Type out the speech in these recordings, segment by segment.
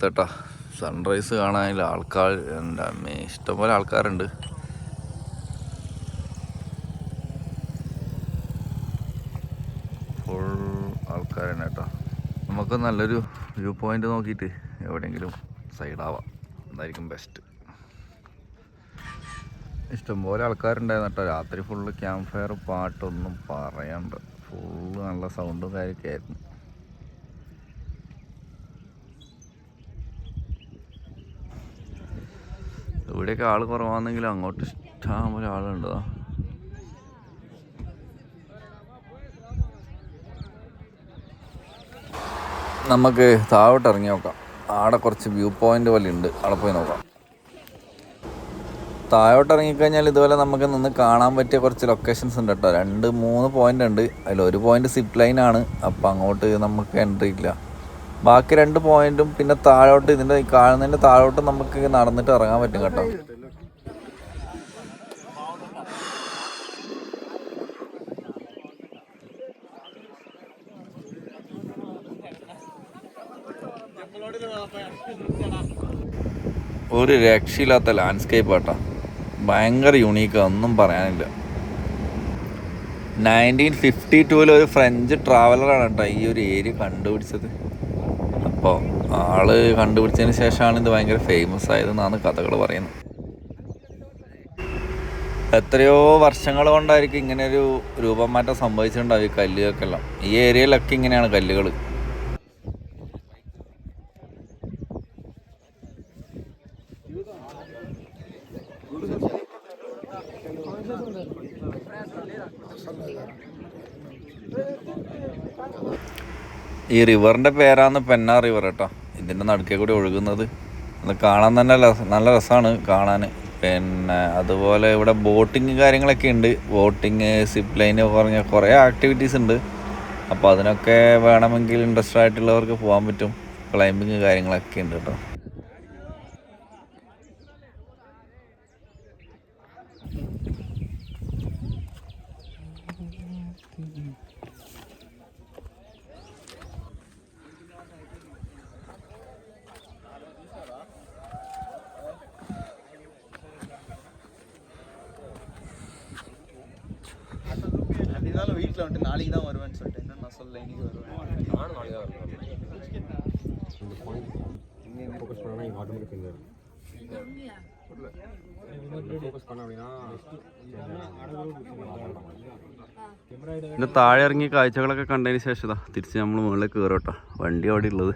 സ്ഥലത്തേട്ടാ sunrise കാണാനില്ല ആൾക്കാർ. എൻ്റെ അമ്മേ, ഇഷ്ടംപോലെ ആൾക്കാരുണ്ട്. ഫുൾ ആൾക്കാർ തന്നെ കേട്ടോ. നമുക്ക് നല്ലൊരു വ്യൂ പോയിന്റ് നോക്കിയിട്ട് എവിടെയെങ്കിലും സൈഡാവാം, അതായിരിക്കും ബെസ്റ്റ്. ഇഷ്ടംപോലെ ആൾക്കാരുണ്ടായിരുന്നു കേട്ടോ. രാത്രി ഫുള്ള് ക്യാമ്പ് ഫയർ, പാട്ടൊന്നും പറയണ്ട. ഫുള്ള് നല്ല സൗണ്ടും കാര്യമൊക്കെ ആയിരുന്നു. ഇവിടെയൊക്കെ ആൾ കുറവാണെങ്കിലും അങ്ങോട്ട് ഇഷ്ടംപോലെ ആളുണ്ട്. നമുക്ക് താഴോട്ട് ഇറങ്ങി നോക്കാം. അവിടെ കുറച്ച് വ്യൂ പോയിന്റ് പോലെ ഉണ്ട്, അവിടെ പോയി നോക്കാം. താഴോട്ട് ഇറങ്ങിക്കഴിഞ്ഞാൽ ഇതുപോലെ നമുക്ക് നിന്ന് കാണാൻ പറ്റിയ കുറച്ച് ലൊക്കേഷൻസ് ഉണ്ട് കേട്ടോ. 2-3 പോയിന്റ് ഉണ്ട്. അതിലൊരു പോയിന്റ് സിപ്പ് ലൈനാണ്, അപ്പം അങ്ങോട്ട് നമുക്ക് എൻട്രി ഇല്ല. ബാക്കി 2 പോയിന്റും പിന്നെ താഴോട്ട്, ഇതിൻ്റെ കാണുന്നതിൻ്റെ താഴോട്ട് നമുക്ക് നടന്നിട്ട് ഇറങ്ങാൻ പറ്റും കേട്ടോ. ഒരു രക്ഷയില്ലാത്ത ലാൻഡ്സ്കേപ്പ് ആട്ടോ, ഭയങ്കര യൂണീക്കാണ്, ഒന്നും പറയാനില്ല. 1952 ഒരു ഫ്രഞ്ച് ട്രാവലറാണ് കേട്ടോ ഈ ഒരു ഏരിയ കണ്ടുപിടിച്ചത്. അപ്പോൾ ആള് കണ്ടുപിടിച്ചതിന് ശേഷമാണ് ഇത് ഭയങ്കര ഫേമസ് ആയതെന്നാണ് കഥകൾ പറയുന്നത്. എത്രയോ വർഷങ്ങൾ കൊണ്ടായിരിക്കും ഇങ്ങനെയൊരു രൂപമാറ്റം സംഭവിച്ചിട്ടുണ്ടാവും ഈ കല്ലുകൾക്കെല്ലാം. ഈ ഏരിയയിലൊക്കെ ഇങ്ങനെയാണ് കല്ലുകൾ. ഈ റിവറിൻ്റെ പേരാണ് പെന്ന റിവർ കേട്ടോ. ഇതിൻ്റെ നടുക്കേ കൂടി ഒഴുകുന്നത്. അത് കാണാൻ തന്നെ നല്ല രസമാണ് കാണാൻ. പിന്നെ അതുപോലെ ഇവിടെ ബോട്ടിങ് കാര്യങ്ങളൊക്കെ ഉണ്ട്. ബോട്ടിങ്, സിപ്പ് ലൈന് പറഞ്ഞ കുറേ ആക്ടിവിറ്റീസ് ഉണ്ട്. അപ്പോൾ അതിനൊക്കെ വേണമെങ്കിൽ ഇൻട്രസ്റ്റഡ് ആയിട്ടുള്ളവർക്ക് പോകാൻ പറ്റും. ക്ലൈമ്പിങ് കാര്യങ്ങളൊക്കെ ഉണ്ട് കേട്ടോ. வீட்டில் வந்துட்டு நாளைக்கு தான் வருவேன்னு சொல்லிட்டு என்ன நான் சொல்ல இன்னைக்கு வருவேன். நானும் நாளைக்கு தான் வருவேன். இங்கே ஃபோக்கஸ் பண்ணால் இங்கே ஆட்டோமேட்டிக் இங்கே ஃபோக்கஸ் பண்ண அப்படின்னா ഇതിൻ്റെ താഴെ ഇറങ്ങി കാഴ്ചകളൊക്കെ കണ്ടതിന് ശേഷം തിരിച്ച് നമ്മൾ മുകളിലേക്ക് കയറും കേട്ടോ. വണ്ടി അവിടെ ഉള്ളത്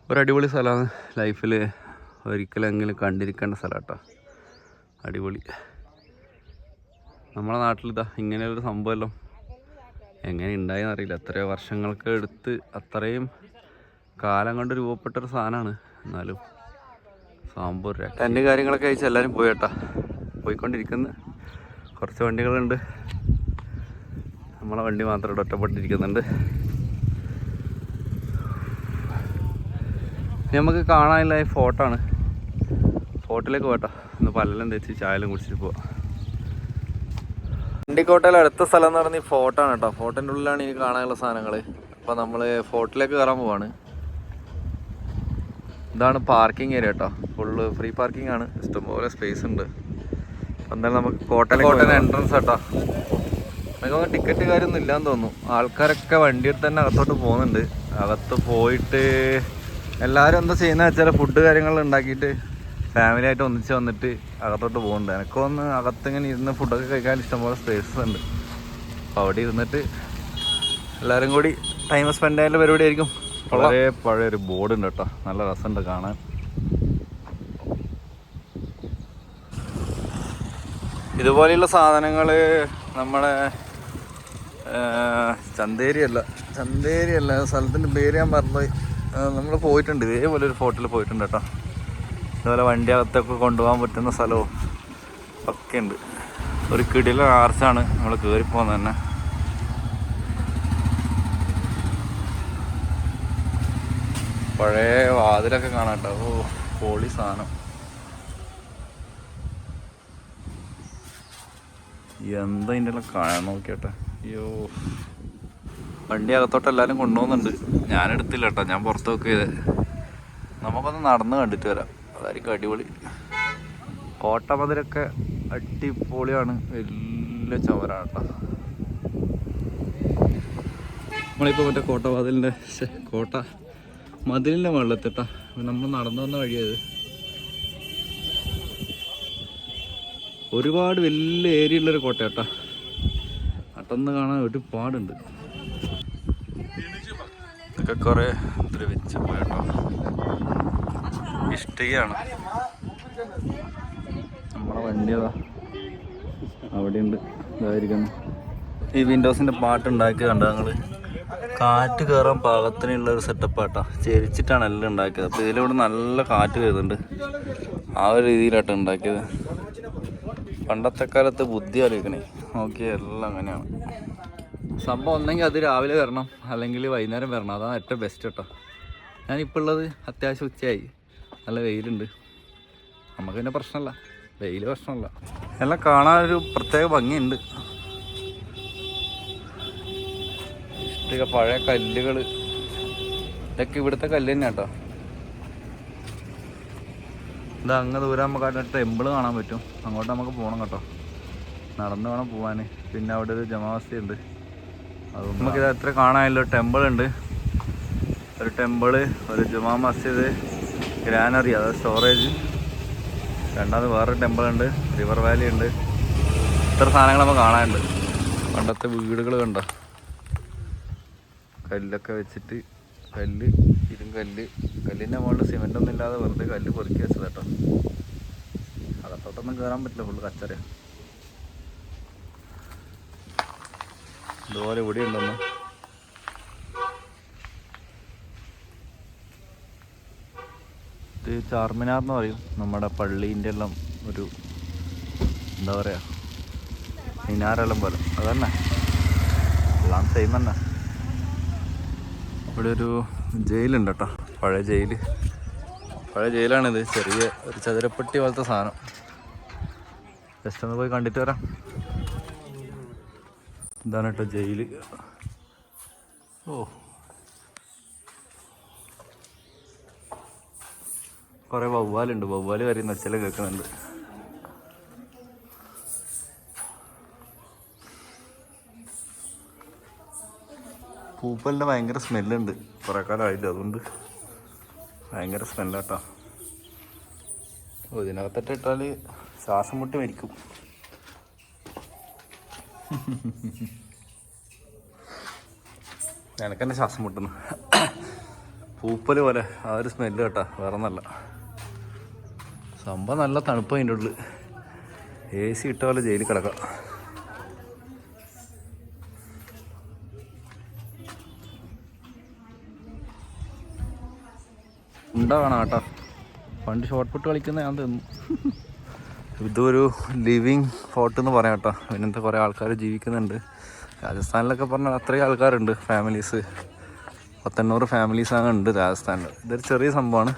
ഒരു അടിപൊളി സ്ഥലമാണ്. ലൈഫിൽ ഒരിക്കലെങ്കിലും കണ്ടിരിക്കേണ്ട സ്ഥലം കേട്ടോ. അടിപൊളി. നമ്മളെ നാട്ടിലിതാ ഇങ്ങനെ ഒരു സംഭവമല്ലോ എങ്ങനെ ഉണ്ടായെന്ന് അറിയില്ല. എത്രയോ വർഷങ്ങൾക്ക് എടുത്ത് അത്രയും കാലം കൊണ്ട് രൂപപ്പെട്ടൊരു സാധനമാണ്. എന്നാലും സംഭവം ടെൻ്റ് കാര്യങ്ങളൊക്കെ അയച്ച് എല്ലാവരും പോയി കേട്ടോ. പോയിക്കൊണ്ടിരിക്കുന്ന കുറച്ച് വണ്ടികളുണ്ട്. നമ്മളെ വണ്ടി മാത്രം ഇവിടെ ഒറ്റപ്പെട്ടിരിക്കുന്നുണ്ട്. നമുക്ക് കാണാനില്ല ഈ ഫോർട്ടാണ്. ഫോർട്ടിലേക്ക് പോകട്ടോ. ഒന്ന് പല്ലെല്ലാം തേച്ച് ചായലും കുടിച്ചിട്ട് പോവാം. വണ്ടിക്കോട്ടയിൽ അടുത്ത സ്ഥലം എന്ന് പറഞ്ഞാൽ ഈ ഫോർട്ടാണ് കേട്ടോ. ഫോർട്ടിൻ്റെ ഉള്ളിലാണ് ഈ കാണാനുള്ള സാധനങ്ങൾ. അപ്പോൾ നമ്മൾ ഫോർട്ടിലേക്ക് കയറാൻ പോവാണ്. ഇതാണ് പാർക്കിംഗ് ഏരിയ കേട്ടോ. ഫുള്ള് ഫ്രീ പാർക്കിംഗ് ആണ്. ഇഷ്ടംപോലെ സ്പേസ് ഉണ്ട്. എന്തായാലും നമുക്ക് കോട്ടയിലെ എൻട്രൻസ് കേട്ടോ. നമുക്കൊന്നും ടിക്കറ്റ് കാര്യമൊന്നും ഇല്ലയെന്ന് തോന്നുന്നു. ആൾക്കാരൊക്കെ വണ്ടിയിൽ തന്നെ അകത്തോട്ട് പോകുന്നുണ്ട്. അകത്ത് പോയിട്ട് എല്ലാവരും എന്താ ചെയ്യുന്നത് വെച്ചാൽ ഫുഡ് കാര്യങ്ങൾ ഉണ്ടാക്കിയിട്ട് ഫാമിലി ആയിട്ട് ഒന്നിച്ച് വന്നിട്ട് അകത്തോട്ട് പോകുന്നുണ്ട്. എനിക്കൊന്ന് അകത്തിങ്ങനെ ഇരുന്ന് ഫുഡൊക്കെ കഴിക്കാൻ ഇഷ്ടംപോലെ സ്പേസസ് ഉണ്ട്. അപ്പോൾ അവിടെ ഇരുന്നിട്ട് എല്ലാവരും കൂടി ടൈം സ്പെൻഡ് ചെയ്യാനുള്ള പരിപാടി ആയിരിക്കും. വളരെ പഴയൊരു ബോർഡ് ഉണ്ട് കേട്ടോ. നല്ല രസമുണ്ട് കാണാൻ. ഇതുപോലെയുള്ള സാധനങ്ങൾ നമ്മുടെ ചന്തേരിയല്ല സ്ഥലത്തിൻ്റെ പേര് ഞാൻ മറന്നുപോയി. നമ്മൾ പോയിട്ടുണ്ട് ഇതേപോലെ ഒരു ഫോർട്ടിൽ പോയിട്ടുണ്ട് കേട്ടോ. അതുപോലെ വണ്ടി അകത്തൊക്കെ കൊണ്ടുപോകാൻ പറ്റുന്ന സ്ഥലവും ഒക്കെ ഉണ്ട്. ഒരു കിടില ആർച്ചാണ് നമ്മൾ കയറിപ്പോകുന്നത് തന്നെ. പഴയ വാതിലൊക്കെ കാണാം കേട്ടോ. ഓ പൊളി സാധനം. എന്താ ഇതിൻ്റെ എല്ലാം കാണാൻ നോക്കിയട്ടെ. അയ്യോ, വണ്ടി അകത്തോട്ട് എല്ലാവരും കൊണ്ടുപോകുന്നുണ്ട്. ഞാനെടുത്തില്ല കേട്ടോ, ഞാൻ പുറത്ത് വെക്ക് ചെയ്തേ. നമുക്കൊന്ന് നടന്ന് കണ്ടിട്ട് വരാം, അതായിരിക്കും അടിപൊളി. കോട്ടമതിലൊക്കെ അടിപൊളിയാണ്, വലിയ ചുമരാണ് കേട്ടോ. നമ്മളിപ്പോൾ മറ്റേ കോട്ടമതിലിൻ്റെ മതിലിൻ്റെ മുകളിലെത്തിട്ടാ നമ്മൾ നടന്നു വന്ന വഴിയത്. ഒരുപാട് വലിയ ഏരിയ ഉള്ളൊരു കോട്ടയാട്ടാ, അട്ടൊന്ന് കാണാൻ ഒരുപാടുണ്ട്. ഇതൊക്കെ കുറേ ദ്രവിച്ച് പോയിട്ടോ, ഇഷ്ടികയാണ്. നമ്മളെ വണ്ടിയതാ അവിടെയുണ്ട്, ഇതായിരിക്കുന്നു. ഈ വിൻഡോസിൻ്റെ പാട്ടുണ്ടാക്കി കണ്ടോ ഞങ്ങൾ? കാറ്റ് കയറാൻ പാകത്തിനുള്ളൊരു സെറ്റപ്പാട്ടാ, ചെരിച്ചിട്ടാണ് എല്ലാം ഉണ്ടാക്കിയത്. അപ്പോൾ ഇതിലൂടെ നല്ല കാറ്റ് കയറുന്നുണ്ട്, ആ ഒരു രീതിയിലാട്ടോ ഉണ്ടാക്കിയത്. പണ്ടത്തെ കാലത്ത് ബുദ്ധി അറിയിക്കണേ, നോക്കിയാൽ എല്ലാം അങ്ങനെയാണ് സംഭവം. ഒന്നെങ്കിൽ അത് രാവിലെ വരണം, അല്ലെങ്കിൽ വൈകുന്നേരം വരണം, അതാണ് ഏറ്റവും ബെസ്റ്റ് കേട്ടോ. ഞാനിപ്പോൾ ഉള്ളത് അത്യാവശ്യം ഉച്ചയായി, നല്ല വെയിലുണ്ട്, നമുക്ക് പിന്നെ പ്രശ്നമല്ല, വെയിൽ പ്രശ്നമല്ല. എല്ലാം കാണാനൊരു പ്രത്യേക ഭംഗിയുണ്ട്. ഇഷ്ടിക, പഴയ കല്ലുകൾ, ഇതൊക്കെ ഇവിടുത്തെ കല്ല് തന്നെ കേട്ടോ. ഇതാ അങ്ങ് ദൂരം നമുക്ക് അവിടെ ടെമ്പിൾ കാണാൻ പറ്റും, അങ്ങോട്ട് നമുക്ക് പോകണം കേട്ടോ, നടന്ന് വേണം പോകാൻ. പിന്നെ അവിടെ ഒരു ജമാമസ്ജിദ് ഉണ്ട്, അതുകൊണ്ട് നമുക്കിത് എത്ര കാണാനല്ലോ. ടെമ്പിൾ ഉണ്ട്, ഒരു ടെമ്പിള്, ഒരു ജുമാ മസ്ജിദ്, ഗ്രാനറി അതായത് സ്റ്റോറേജ്, രണ്ടാമത് വേറൊരു ടെമ്പിൾ ഉണ്ട്, റിവർ വാലി ഉണ്ട്. ഇത്ര സാധനങ്ങൾ നമുക്ക് കാണാനുണ്ട്. പണ്ടത്തെ വീടുകൾ കണ്ടോ, കല്ലൊക്കെ വെച്ചിട്ട്, കല്ലിൻ്റെ മുകളിൽ സിമെൻ്റ് ഒന്നും ഇല്ലാതെ വെറുതെ കല്ല് പൊറുക്കി വെച്ചത് കേട്ടോ. അകത്തോട്ടൊന്നും കയറാൻ പറ്റില്ല, ഫുള്ള് കച്ചറ. ഇതുപോലെ ഇവിടെ ഉണ്ടെന്ന്. ഇത് ചാർമിനാർ എന്ന് പറയും, നമ്മുടെ പള്ളീൻ്റെ എല്ലാം ഒരു എന്താ പറയുക മിനാരെല്ലാം പോലെ, അതന്നെ എല്ലാം സെയിം തന്നെ. ഇവിടെ ഒരു ജയിലുണ്ട് കേട്ടോ, പഴയ ജയിലാണിത്. ചെറിയ ഒരു ചതുരപ്പെട്ടി പോലത്തെ സാധനം. ജസ്റ്റ് ഒന്ന് പോയി കണ്ടിട്ട് വരാം. ഇതാണ് കേട്ടോ ജയില്. ഓ, കുറേ വവ്വാലുണ്ട്, വവ്വാല് കരയുന്ന ഒച്ചെല്ലാം കേൾക്കുന്നുണ്ട്. പൂപ്പലിൻ്റെ ഭയങ്കര സ്മെല്ലുണ്ട്, കുറേ കാലമായില്ല, അതുകൊണ്ട് ഭയങ്കര സ്മെല്ലാട്ടോ. ഇതിനകത്തിട്ട് ഇട്ടാൽ ശ്വാസം മുട്ടി മരിക്കും. എനിക്കെന്നെ ശ്വാസം മുട്ടുന്നു, പൂപ്പൽ പോലെ ആ ഒരു സ്മെല്ല് കേട്ടോ, വേറെ ഒന്നല്ല. സംഭവം നല്ല തണുപ്പ്, അതിൻ്റെ ഉള്ളിൽ AC ഇട്ട പോലെ ജയിലിൽ കിടക്കാം. ഉണ്ടാകണം കേട്ടോ, പണ്ട് ഷോർട്ട് പുട്ട് കളിക്കുന്ന ഞാൻ തന്നു. ഇതൊരു ലിവിങ് ഫോർട്ട് എന്ന് പറയാം കേട്ടോ. ഇതിനകത്ത് കുറേ ആൾക്കാർ ജീവിക്കുന്നുണ്ട്. രാജസ്ഥാനിലൊക്കെ പറഞ്ഞാൽ അത്രയും ആൾക്കാരുണ്ട്, ഫാമിലീസ് 100-800 ഫാമിലീസാണ് ഉണ്ട് രാജസ്ഥാനിൽ. ഇതൊരു ചെറിയ സംഭവമാണ്,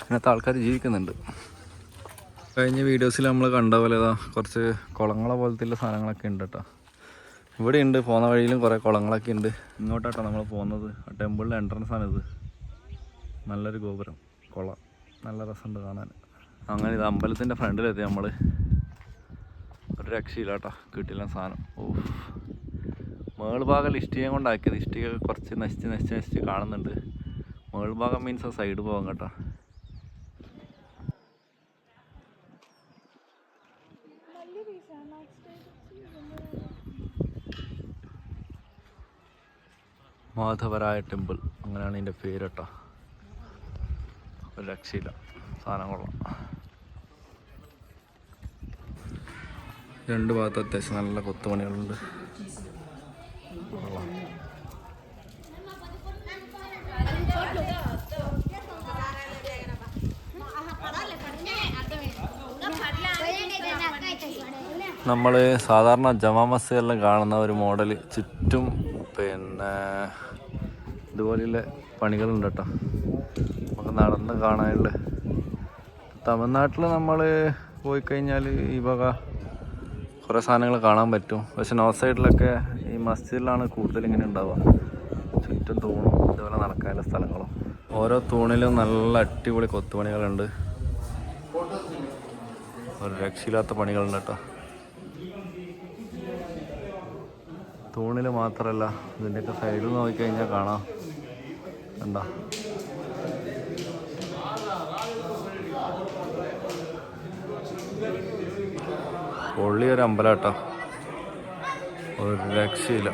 ഇതിനകത്ത് ആൾക്കാർ ജീവിക്കുന്നുണ്ട്. കഴിഞ്ഞ വീഡിയോസിൽ നമ്മൾ കണ്ട പോലെ കുറച്ച് കുളങ്ങളെ പോലത്തെ സാധനങ്ങളൊക്കെ ഉണ്ട് കേട്ടോ. ഇവിടെ ഉണ്ട്, പോകുന്ന വഴിയിലും കുറേ കുളങ്ങളൊക്കെ ഉണ്ട്. ഇങ്ങോട്ടാട്ടോ നമ്മൾ പോകുന്നത്. ടെമ്പിളിൻ്റെ എൻട്രൻസ് ആണിത്. നല്ലൊരു ഗോപുരം, കുളം, നല്ല രസമുണ്ട് കാണാൻ. അങ്ങനെ ഇത് അമ്പലത്തിൻ്റെ ഫ്രണ്ടിലെത്തി നമ്മൾ. ഒരു രക്ഷയില്ല കേട്ടോ, കിട്ടില്ല സാധനം. ഓ, മേൾഭാഗം ഇഷ്ടിക കൊണ്ടാക്കിയത്. ഇഷ്ടിക കുറച്ച് നശിച്ച് കാണുന്നുണ്ട്. മേൾഭാഗം മീൻസ് സൈഡ് പോകാം കേട്ടോ. മാധവരായ ടെമ്പിൾ, അങ്ങനെയാണ് ഇതിൻ്റെ പേര് കേട്ടോ. ഒരു രക്ഷയില്ല, സാധനം കൊള്ളാം. രണ്ട് ഭാഗത്ത് അത്യാവശ്യം നല്ല കൊത്തുപണികളുണ്ട്. കൊള്ളാം. നമ്മൾ സാധാരണ ജമാ മസ്ജിദെല്ലാം കാണുന്ന ഒരു മോഡൽ ചുറ്റും പിന്നെ ഇതുപോലെയുള്ള പണികളുണ്ട് കേട്ടോ. നമുക്ക് നടന്ന് കാണാനുള്ള. തമിഴ്നാട്ടിൽ നമ്മൾ പോയി കഴിഞ്ഞാൽ ഈ വക കുറേ സാധനങ്ങൾ കാണാൻ പറ്റും. പക്ഷെ നോർത്ത് സൈഡിലൊക്കെ ഈ മസ്ജിദിലാണ് കൂടുതൽ ഇങ്ങനെ ഉണ്ടാവുക. ചുറ്റും തൂണും ഇതുപോലെ നടക്കാനുള്ള സ്ഥലങ്ങളും. ഓരോ തൂണിലും നല്ല അടിപൊളി കൊത്തുപണികളുണ്ട്. ഒരു രക്ഷയില്ലാത്ത പണികളുണ്ട് കേട്ടോ. തൂണിൽ മാത്രമല്ല, ഇതിൻ്റെയൊക്കെ സൈഡിൽ നോക്കിക്കഴിഞ്ഞാൽ കാണാം. കണ്ടോ? പൊള്ളിയൊരു അമ്പലം കേട്ടോ, ഒരു രക്ഷയില്ല.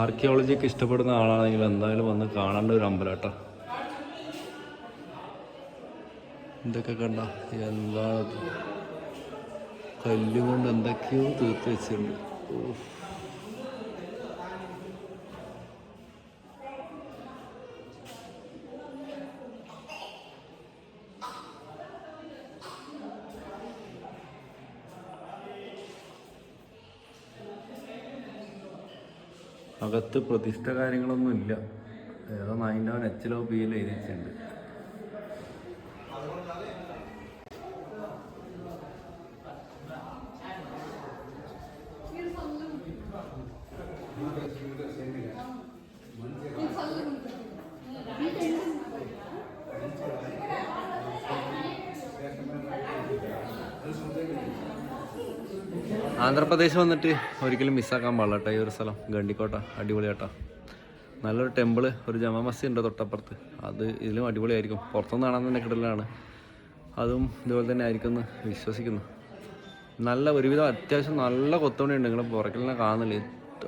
ആർക്കിയോളജിയൊക്കെ ഇഷ്ടപ്പെടുന്ന ആളാണെങ്കിൽ എന്തായാലും വന്ന് കാണേണ്ട ഒരു അമ്പലം കേട്ടോ. ഇതൊക്കെ കണ്ട എന്താ കല്ലുകൊണ്ട് എന്തൊക്കെയോ തീർത്ത് വെച്ചിട്ടുണ്ട്. അകത്ത് പ്രതിഷ്ഠ കാര്യങ്ങളൊന്നും ഇല്ല. ഏതോ 9 HLO BL എഴുതി വെച്ചിട്ടുണ്ട്. ആന്ധ്രാപ്രദേശ് വന്നിട്ട് ഒരിക്കലും മിസ്സാക്കാൻ പാടില്ല കേട്ടോ ഈ ഒരു സ്ഥലം. ഗണ്ടിക്കോട്ട അടിപൊളിയാട്ടോ. നല്ലൊരു ടെമ്പിള്, ഒരു ജമാ മസ്ജിദ് ഉണ്ട് തൊട്ടപ്പുറത്ത്. അത് ഇതിലും അടിപൊളിയായിരിക്കും. പുറത്തുനിന്ന് കാണാൻ തന്നെ കിടലാണ്. അതും ഇതുപോലെ തന്നെ ആയിരിക്കും എന്ന് വിശ്വസിക്കുന്നു. നല്ല ഒരുവിധം അത്യാവശ്യം നല്ല കൊത്തുപണിയുണ്ട്. നിങ്ങൾ പുറകിൽ തന്നെ കാണുന്നില്ലേ,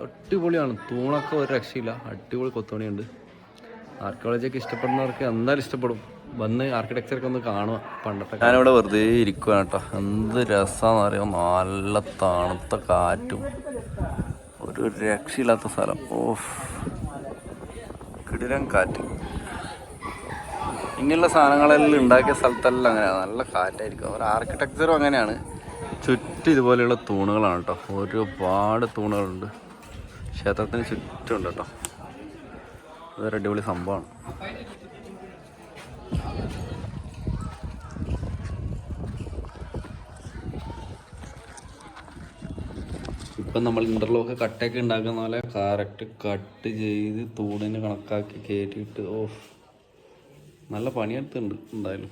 അടിപൊളിയാണ്. തൂണൊക്കെ ഒരു രക്ഷയില്ല, അടിപൊളി കൊത്തുപണിയുണ്ട്. ആർക്കിയോളജിയൊക്കെ ഇഷ്ടപ്പെടുന്നവർക്ക് എന്തായാലും ഇഷ്ടപ്പെടും. വന്ന് ആർക്കിടെക്ചറൊക്കെ ഒന്ന് കാണുക. പണ്ടത്തെ ഞാനിവിടെ വെറുതെ ഇരിക്കുകയാണ് കേട്ടോ. എന്ത് രസമാണെന്ന് അറിയാം. നല്ല തണുത്ത കാറ്റും ഒരു രക്ഷയില്ലാത്ത സ്ഥലം. കിടിലൻ കാറ്റ്. ഇങ്ങനെയുള്ള സാധനങ്ങളെല്ലാം ഉണ്ടാക്കിയ സ്ഥലത്തെല്ലാം അങ്ങനെയാണ്, നല്ല കാറ്റായിരിക്കും. ഒരു ആർക്കിടെക്ചറും അങ്ങനെയാണ്. ചുറ്റും ഇതുപോലെയുള്ള തൂണുകളാണ് കേട്ടോ. ഒരുപാട് തൂണുകളുണ്ട്. ക്ഷേത്രത്തിന് ചുറ്റുമുണ്ട് കേട്ടോ. അതൊരു അടിപൊളി സംഭവമാണ്. ഇപ്പം നമ്മൾ ഇൻ്റർലോക്ക് കട്ടൊക്കെ ഉണ്ടാക്കുന്ന പോലെ കറക്റ്റ് കട്ട് ചെയ്ത് തൂണിന് കണക്കാക്കി കയറ്റിയിട്ട് നല്ല പണിയെടുത്തുണ്ട് എന്തായാലും.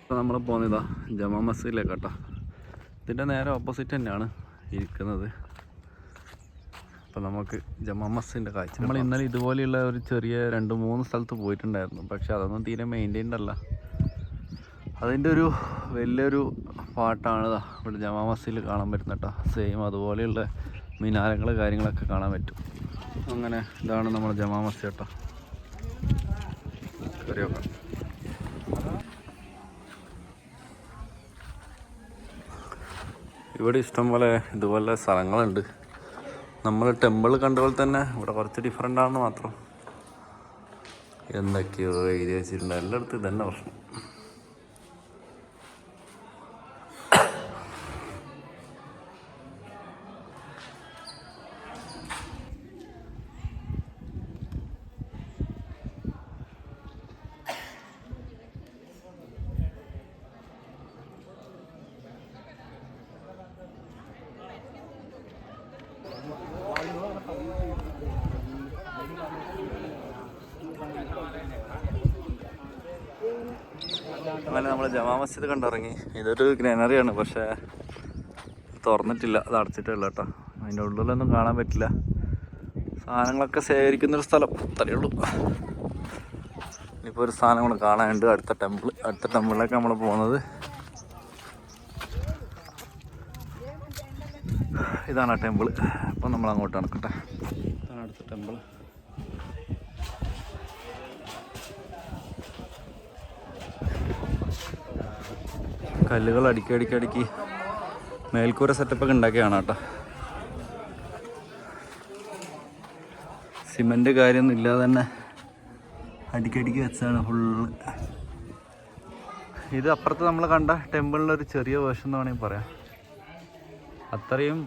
ഇപ്പം നമ്മൾ പോകുന്നതാ ജമാ മസ്ജിദിലേക്ക് കേട്ടോ. ഇതിൻ്റെ നേരെ ഓപ്പോസിറ്റ് തന്നെയാണ് ഇരിക്കുന്നത്. അപ്പം നമുക്ക് ജമാ മസ്ജിദിൻ്റെ കാഴ്ച. നമ്മൾ ഇന്നലെ ഇതുപോലെയുള്ള ഒരു ചെറിയ 2-3 സ്ഥലത്ത് പോയിട്ടുണ്ടായിരുന്നു. പക്ഷെ അതൊന്നും തീരെ മെയിൻറ്റൈൻഡ് അല്ല. അതിൻ്റെ ഒരു വലിയൊരു പാട്ടാണ് ഇവിടെ ജമാ മസ്ജിദിൽ കാണാൻ പറ്റുന്ന കേട്ടോ. സെയിം അതുപോലെയുള്ള മിനാരങ്ങൾ കാര്യങ്ങളൊക്കെ കാണാൻ പറ്റും. അങ്ങനെ ഇതാണ് നമ്മുടെ ജമാ മസ്ജിദ് കേട്ടോ. കയറിയൊക്കെ ഇവിടെ ഇഷ്ടംപോലെ ഇതുപോലെ സ്ഥലങ്ങളുണ്ട്. നമ്മൾ ടെമ്പിൾ കണ്ട പോലെ തന്നെ ഇവിടെ കുറച്ച് ഡിഫറെൻ്റ് ആണെന്ന് മാത്രം. എന്തൊക്കെയോ എഴുതി വെച്ചിട്ടുണ്ട്. എല്ലായിടത്തും ഇതന്നെ പ്രശ്നം. അങ്ങനെ നമ്മൾ ജമാ മസ്ജിദ് കണ്ടിറങ്ങി. ഇതൊരു ഗ്രാനറിയാണ്, പക്ഷേ തുറന്നിട്ടില്ല, അത് അടച്ചിട്ടില്ല കേട്ടോ. അതിൻ്റെ ഉള്ളിലൊന്നും കാണാൻ പറ്റില്ല. സാധനങ്ങളൊക്കെ ശേഖരിക്കുന്നൊരു സ്ഥലം, അത്രയേ ഉള്ളൂ. ഇനിയിപ്പോൾ ഒരു സാധനം കൂടെ കാണാനുണ്ട്, അടുത്ത ടെമ്പിളിലേക്ക് നമ്മൾ പോകുന്നത്. ഇതാണ് ആ ടെമ്പിൾ. അപ്പം നമ്മൾ അങ്ങോട്ട് നടക്കട്ടെ. ഇതാണ് അടുത്ത ടെമ്പിൾ. കല്ലുകൾ അടുക്കി മേൽക്കൂര സെറ്റപ്പൊക്കെ ഉണ്ടാക്കിയാണ് കേട്ടോ. സിമൻറ്റ് കാര്യമൊന്നും ഇല്ലാതെ തന്നെ അടുക്കി വെച്ചാണ് ഫുള്ള്. ഇത് അപ്പുറത്ത് നമ്മൾ കണ്ട ടെമ്പിളിൻ്റെ ഒരു ചെറിയ വേർഷൻ എന്ന് വേണമെങ്കിൽ പറയാം. അത്രയും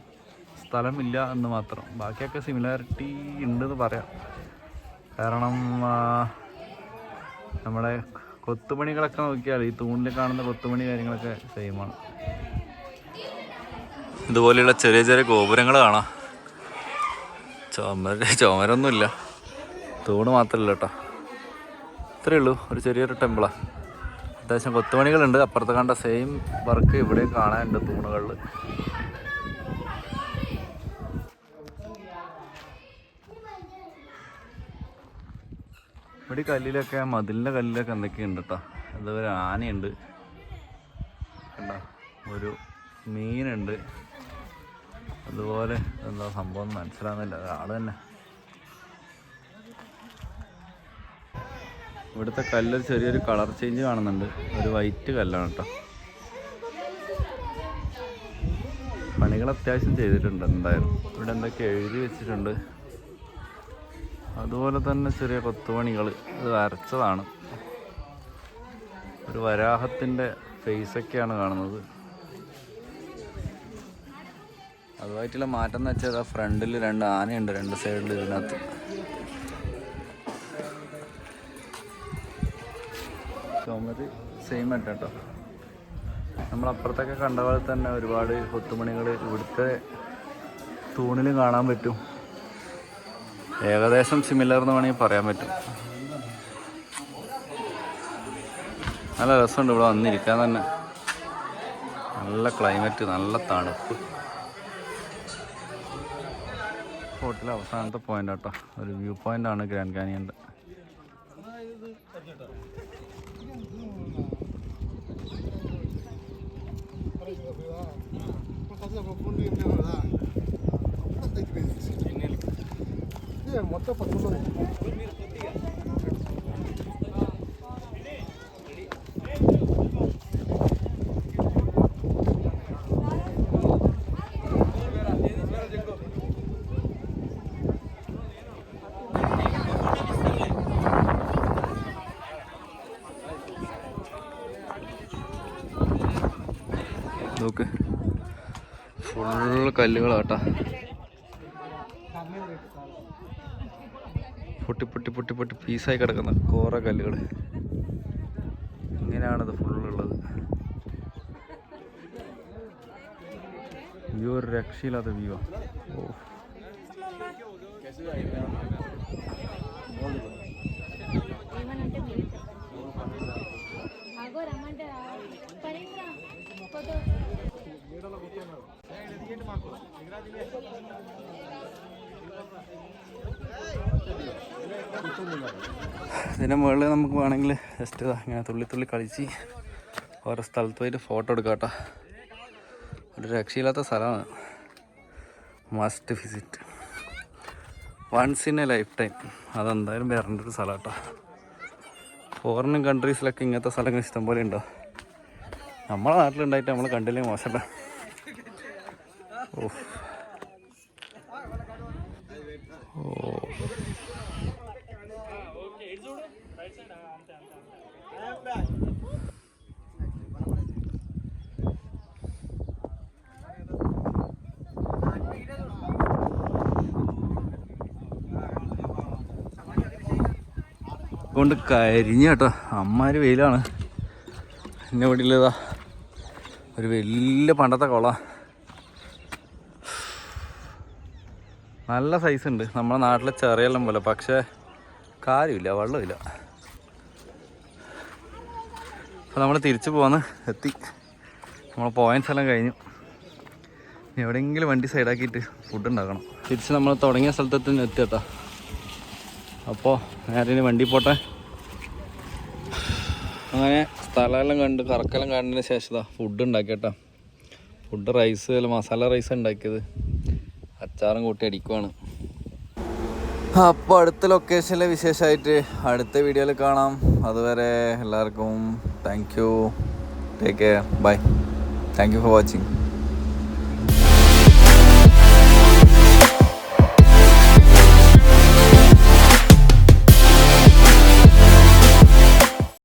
സ്ഥലമില്ല എന്ന് മാത്രം. ബാക്കിയൊക്കെ സിമിലാരിറ്റി ഉണ്ടെന്ന് പറയാം. കാരണം നമ്മുടെ കൊത്തുപണികളൊക്കെ നോക്കിയാൽ ഈ തൂണിൽ കാണുന്ന കൊത്തുപണി കാര്യങ്ങളൊക്കെ സെയിമാണ്. ഇതുപോലെയുള്ള ചെറിയ ചെറിയ ഗോപുരങ്ങൾ കാണാം. ചുമരൊന്നുമില്ല, തൂണ് മാത്രമല്ല കേട്ടോ. ഇത്രയേ ഉള്ളൂ, ഒരു ചെറിയൊരു ടെമ്പിളാണ്. അത്യാവശ്യം കൊത്തുപണികളുണ്ട്. അപ്പുറത്ത് കണ്ട സെയിം വർക്ക് ഇവിടെയും കാണാനുണ്ട് തൂണുകളിൽ. ഇവിടെ കല്ലിലൊക്കെ, മതിലിൻ്റെ കല്ലിലൊക്കെ എന്തൊക്കെയുണ്ട് കേട്ടോ. അതുപോലെ ആനയുണ്ട് കണ്ടോ, ഒരു മീനുണ്ട്. അതുപോലെ എന്താ സംഭവം മനസ്സിലാകുന്നില്ല, ആള് തന്നെ. ഇവിടുത്തെ കല്ല് ചെറിയൊരു കളർ ചേഞ്ച് കാണുന്നുണ്ട്. ഒരു വൈറ്റ് കല്ലാണ് കേട്ടോ. പണികൾ അത്യാവശ്യം ചെയ്തിട്ടുണ്ട് എന്തായാലും. ഇവിടെ എന്തൊക്കെ എഴുതി വെച്ചിട്ടുണ്ട്. അതുപോലെ തന്നെ ചെറിയ കൊത്തുപണികൾ, ഇത് വരച്ചതാണ്. ഒരു വരാഹത്തിൻ്റെ ഫേസൊക്കെയാണ് കാണുന്നത്. അതുമായിട്ടുള്ള മാറ്റം എന്ന് വെച്ചാൽ ഫ്രണ്ടിൽ 2 ആനയുണ്ട്, 2 സൈഡിൽ ഇതിനകത്ത്. ചുമര് സെയിം ആയിട്ട് കേട്ടോ. നമ്മളപ്പുറത്തൊക്കെ കണ്ട പോലെ തന്നെ ഒരുപാട് കൊത്തുപണികൾ ഇവിടുത്തെ തൂണിലും കാണാൻ പറ്റും. ഏകദേശം സിമിലർ എന്ന് വേണമെങ്കിൽ പറയാൻ പറ്റും. നല്ല രസമുണ്ട് ഇവിടെ വന്നിരിക്കാൻ തന്നെ. നല്ല ക്ലൈമറ്റ്, നല്ല തണുപ്പ്. ഫോർട്ടിലെ അവസാനത്തെ പോയിന്റ് കേട്ടോ. ഒരു വ്യൂ പോയിൻ്റാണ് ഗ്രാൻഡ് കാനിയൻ്റെ. നോക്ക്, ഫുള്ള് കല്ലുകളാട്ടാ. പൊട്ടി പൊട്ടി പൊട്ടി പൊട്ടി പീസായി കിടക്കുന്ന കുറേ കല്ലുകൾ. ഇങ്ങനെയാണിത് ഫുള്ളുള്ളത്. വ്യൂ ഒരു രക്ഷയില്ലാത്ത വ്യൂ. ഓ, ഇതിൻ്റെ മുകളിൽ നമുക്ക് വേണമെങ്കിൽ ജസ്റ്റ് ഇങ്ങനെ തുള്ളി തുള്ളി കളിച്ച് ഓരോ സ്ഥലത്ത് പോയിട്ട് ഫോട്ടോ എടുക്കാം കേട്ടോ. ഒരു രക്ഷയില്ലാത്ത സ്ഥലമാണ്. Must visit, once in a lifetime. അതെന്തായാലും വരേണ്ട ഒരു സ്ഥലം കേട്ടോ. ഫോറിൻ കൺട്രീസിലൊക്കെ ഇങ്ങനത്തെ സ്ഥലങ്ങൾ ഇഷ്ടംപോലെ ഉണ്ടോ. നമ്മളെ നാട്ടിലുണ്ടായിട്ട് നമ്മൾ കണ്ടില്ലേ മോശമല്ല. ഓ ഓ, കൊണ്ട് കരിഞ്ഞ കേട്ടോ. അമ്മാര് വെയിലാണ്. എൻ്റെ വീട്ടിലേതാ ഒരു വലിയ പണ്ടത്തെ കുള, നല്ല സൈസ് ഉണ്ട്. നമ്മുടെ നാട്ടിലെ ചെറിയെല്ലാം പോലെ, പക്ഷേ കാര്യമില്ല, വെള്ളമില്ല. അപ്പോൾ നമ്മൾ തിരിച്ചു പോന്ന് എത്തി. നമ്മൾ പോയിൻറ്റ്സ് എല്ലാം കഴിഞ്ഞു. എവിടെയെങ്കിലും വണ്ടി സൈഡാക്കിയിട്ട് ഫുഡ് ഉണ്ടാക്കണം. തിരിച്ച് നമ്മൾ തുടങ്ങിയ സ്ഥലത്ത് എത്തി കേട്ടോ. അപ്പോൾ നേരെ വണ്ടി പോട്ടെ. അങ്ങനെ സ്ഥലമെല്ലാം കണ്ട് കറക്കെല്ലാം കണ്ടതിന് ശേഷം ഫുഡ് ഉണ്ടാക്കി കേട്ടോ. ഫുഡ് റൈസ്, മസാല റൈസ് ഉണ്ടാക്കിയത്. അച്ചാറും കൂട്ടി അടിക്കുവാണ്. അപ്പോൾ അടുത്ത ലൊക്കേഷനിലെ വിശേഷമായിട്ട് അടുത്ത വീഡിയോയിൽ കാണാം. അതുവരെ എല്ലാവർക്കും thank you, take care, bye. Thank you for watching.